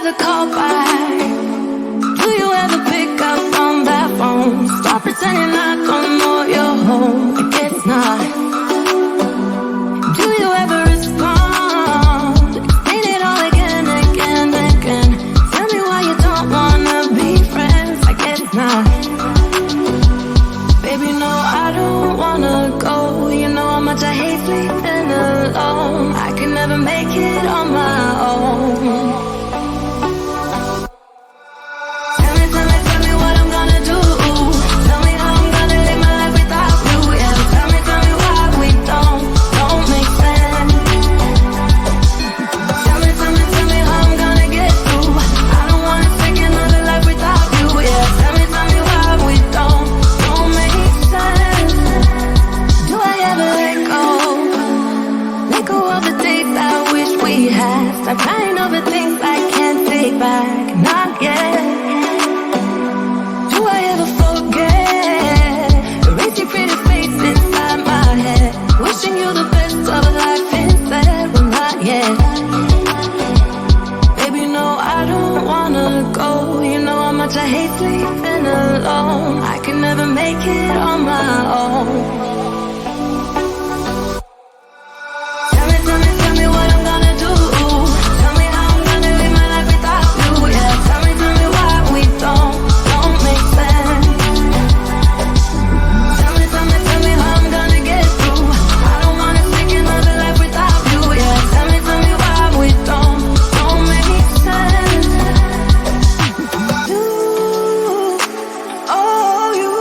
ever call back? Do you ever pick up on that phone? Stop pretending I don't know you're home. I guess not. Do you ever respond? Explain it all again, again, again. Tell me why you don't wanna be friends. I guess not. Baby, no, I don't wanna go. You know how much I hate sleeping alone. I can never make it on my own. Tell me what I'm gonna do. Tell me how I'm gonna live my life without you. Yeah, tell me why we don't make sense. Tell me how I'm gonna get through. I don't wanna take another life without you. Yeah, tell me why we don't make sense. Do I ever let go? Let go of the days I wish we had. Stop crying over things I can't take back. Not yet. Do I ever forget? Erase your pretty face inside my head. Wishing you the best of life instead. Well, not yet. Baby, no, I don't wanna go. You know how much I hate sleeping alone. I can never make it on my own. Tell me what I'm gonna do. Tell me how I'm gonna live my life without you. Yeah, tell me why we don't make sense. Tell me how I'm gonna get through. I don't wanna take another life without you. Yeah, tell me why we don't make sense. You, oh you,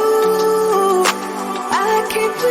I can't do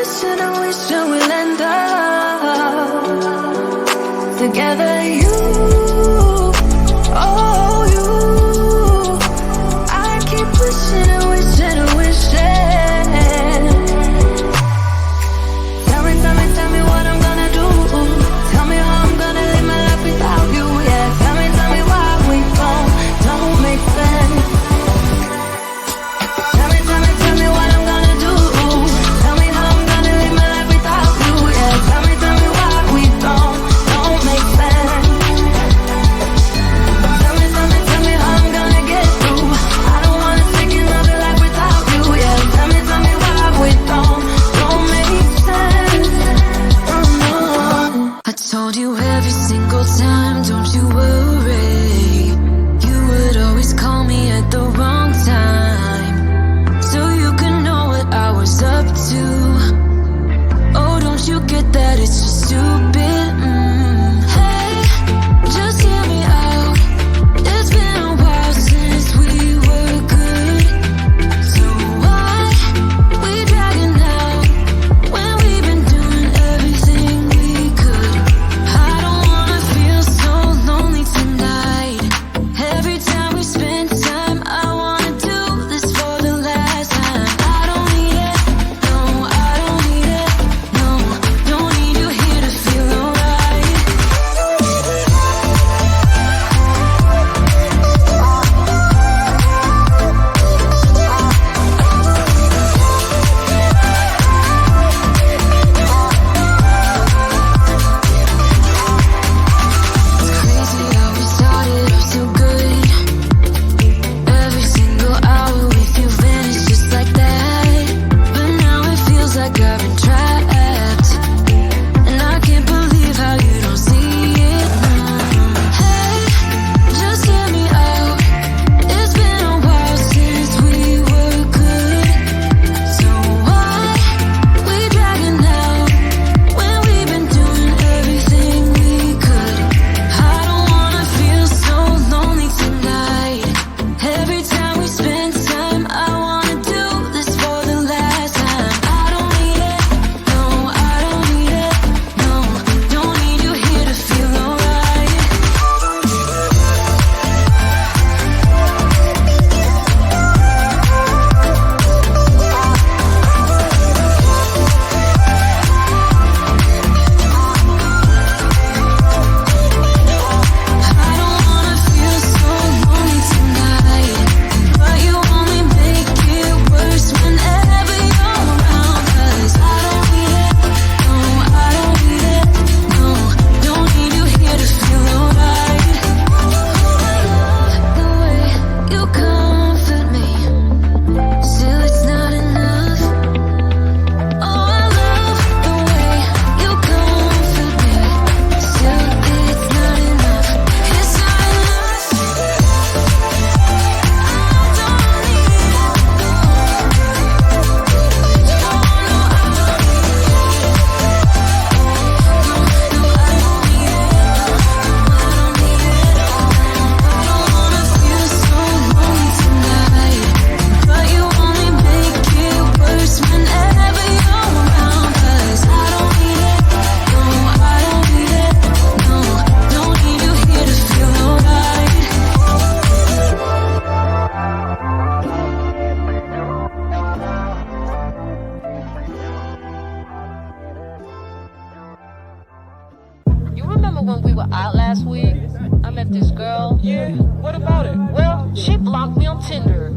ex girl. Yeah, what about it? Well, she blocked me on Tinder.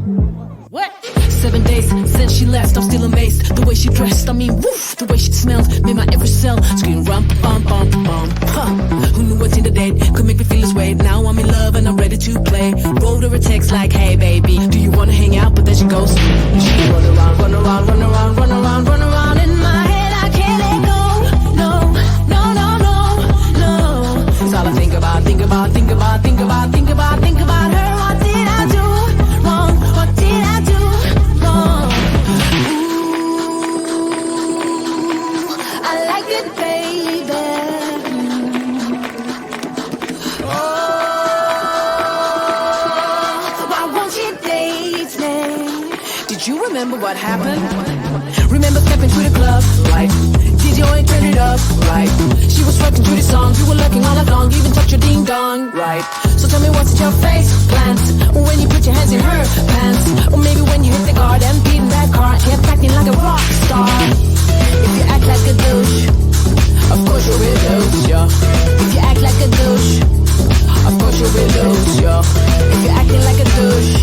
What? 7 days since she left, I'm still amazed. The way she dressed, I mean, woof. The way she smelled, made my every cell scream rum bum bum bum. Huh. Who knew what's in the date could make me feel this way? Now I'm in love and I'm ready to play. Wrote her a text like, hey baby, do you wanna hang out? But then she goes, she run around, run around, run around, run around, run around in my head. I can't let go. No, no, no, no, no. It's all I think about, think about, think about, think about, think about, think about her. What did I do wrong? What did I do wrong? I like it, baby. Oh, why won't you date me? Did you remember what happened? Remember stepping to the club, right? Did you ain't turn it up, right? She was rocking to the song, you were looking all along, you even touched your ding dong, right? So tell me what's in your face plans when you put your hands in her pants, or maybe when you hit the guard and beat in that car, kept acting like a rock star. If you act like a douche, of course you will lose, yeah. If you act like a douche, of course you will lose, yeah. If you're acting like a douche,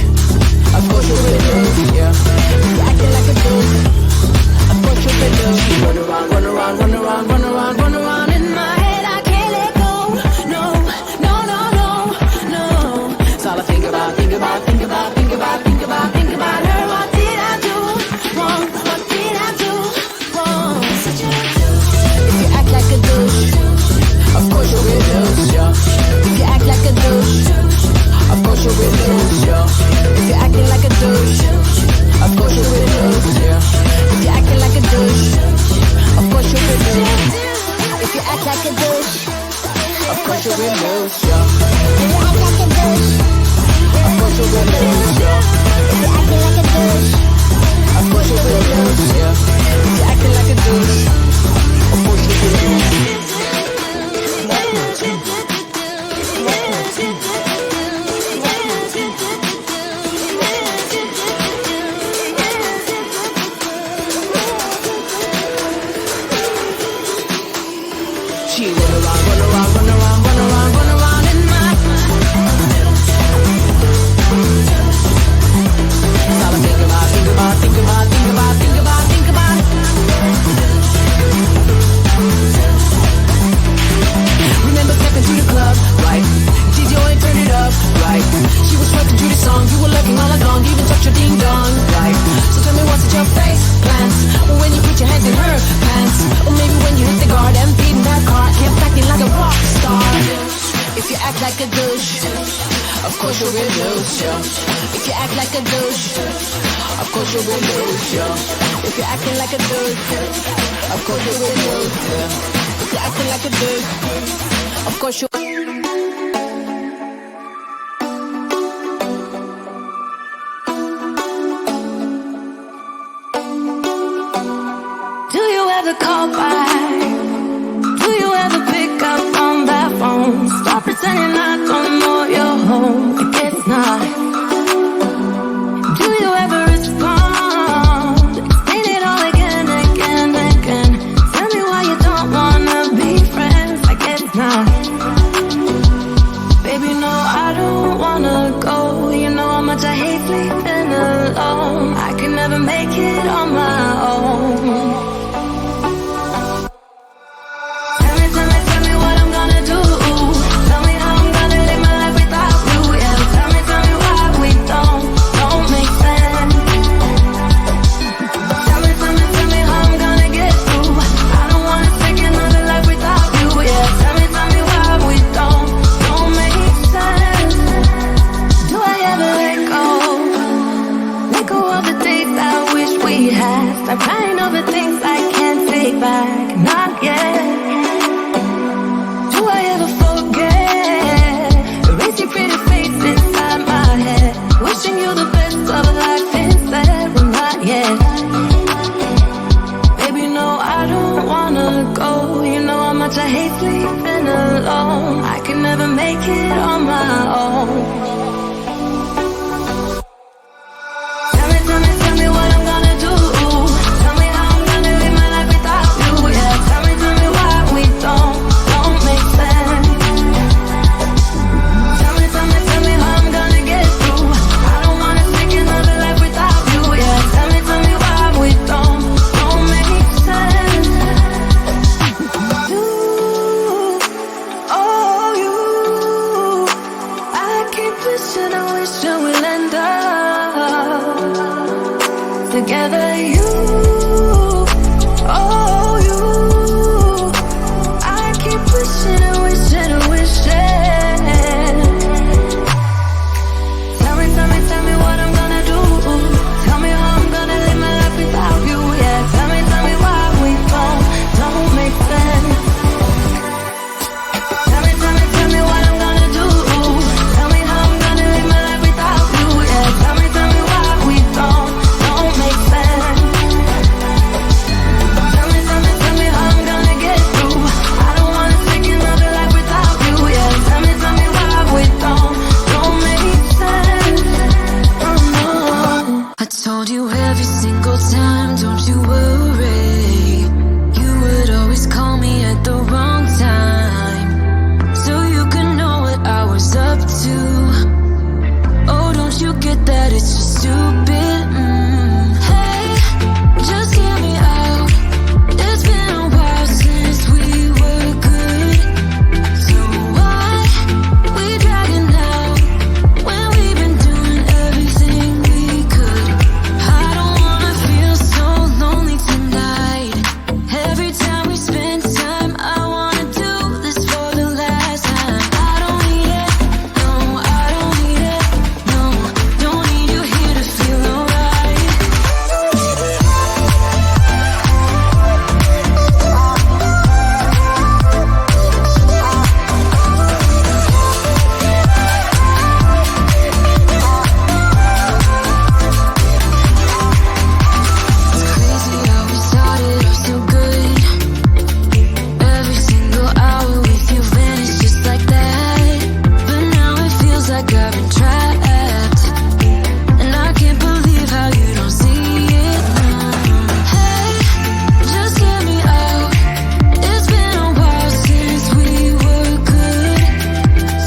of course you will lose, yeah. If you're acting like a douche, of course you will lose. Run around, run around, run around, run around, run around in my head. I can't let go. No, no, no, no, no. It's all I think about, think about, think about, think about, think about, think about her. What did I do wrong? What did I do wrong? If you act like a douche, of course you will lose, yeah. If you act like a douche, of course you will lose, yeah. If you're acting like a douche, of course you will lose, yeah. If you're acting like a douche, of course you will lose. If you act like a douche, of course you will lose, yeah. If you act like a douche, of course you will lose, yeah. If you're acting like a douche, of course you will lose, yeah. If you're acting like a douche, of course you will lose. She run around, run around, run around, run around, run around in my. It's all I think about, think about, think about, think about, think about, think about. Remember stepping to the club, right? Did you ain't turn it up, right? She was rocking to the song, you were looking all along, you even touched your ding dong, right? So tell me what's in your face plans when you put your hands in her pants, or maybe when you hit the guard and beat in that car, kept acting like a rock star. If you act like a douche, of course you will lose, yeah. If you act like a douche, of course you will lose, yeah. If you're acting like a douche, of course you will lose, yeah. If you're acting like a douche, of course you. Do you ever call back? Do you ever pick up on that phone? Stop pretending I don't know you're home. I guess not. Do you ever respond? Explain it all again, again, again. Tell me why you don't wanna be friends. I guess not. Baby, no, I don't wanna go. You know how much I hate sleeping alone. I can never make it on my own. wishing we'll end up together, you, oh you. I keep wishing and wishing and wishing. Tell me what I'm gonna do. Tell me how I'm gonna live my life without you. Yeah, tell me why we don't make sense. Tell me what I'm gonna do. Tell me how I'm gonna live my life without you. Yeah, tell me why we don't make sense. Tell me how I'm gonna get through. I don't wanna take another life without you. Yeah, tell me why we don't make sense. Oh no. I told you every single time, don't you worry. You would always call me at the wrong time, so you could know what I was up to. Oh, don't you get that it's just stupid? Hey, just hear me out. It's been a while since we were good, so why we dragging out when we've been doing everything we could? I don't wanna feel so lonely tonight. Every time we spend time, I wanna do this for the last time. I don't need it, no, I don't need it, no, don't need you here to feel alright. It's crazy how we started off so good. Every single hour with you vanished just like that. But now it feels like I've been trapped, and I can't believe how you don't see it now. Hey, just hear me out. It's been a while since we were good,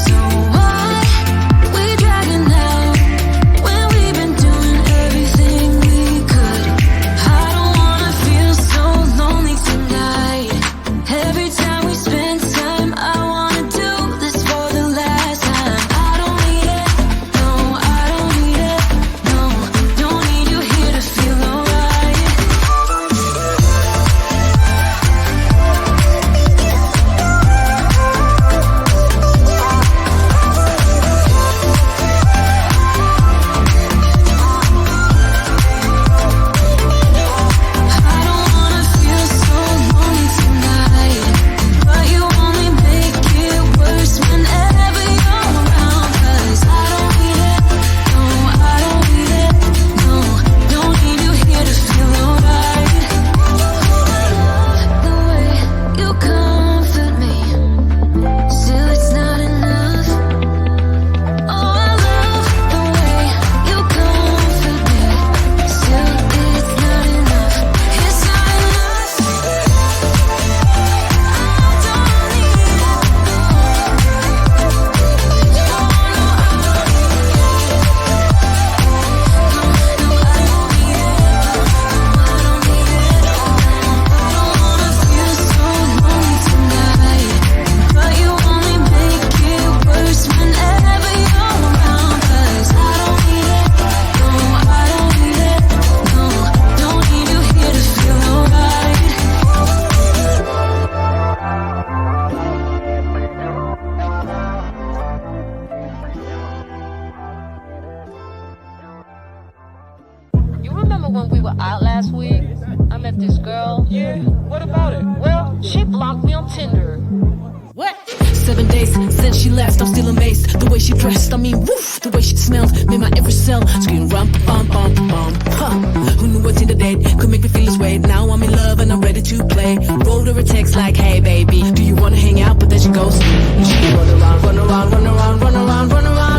so why we dragging out when we've been doing everything we could? I don't wanna feel so lonely tonight. Every time we spend time, I wanna do this for the last time. I don't need it, no, I don't need it, no, don't need you here to feel alright. I don't wanna feel so lonely tonight, but you only make it worse whenever you're around. 'Cause I don't need it, no, I don't need it, no, don't need you here to feel alright. I love the way you comfort me, still it's not enough. Oh, I love the way you comfort me, still it's not enough. It's not enough. I don't need it. No, I don't need it. I don't need it. I don't wanna feel so lonely tonight, but you only make it worse whenever you're around. 'Cause I don't need it, no, I don't need it, no, don't need you here to feel alright. You remember when we were out last week? I met this girl. Yeah, what about it? Well, she blocked me on Tinder. What? 7 days since she left, I'm still amazed. The way she dressed, I mean, woof. The way she smelled, made my every cell scream rum, bum, bum, bum. Huh. Who knew what's in the date could make me feel this way? Now I'm in love and I'm ready to play. Wrote her a text like, hey baby, do you wanna hang out? But then she goes, she run around, run around, run around, run around, run around.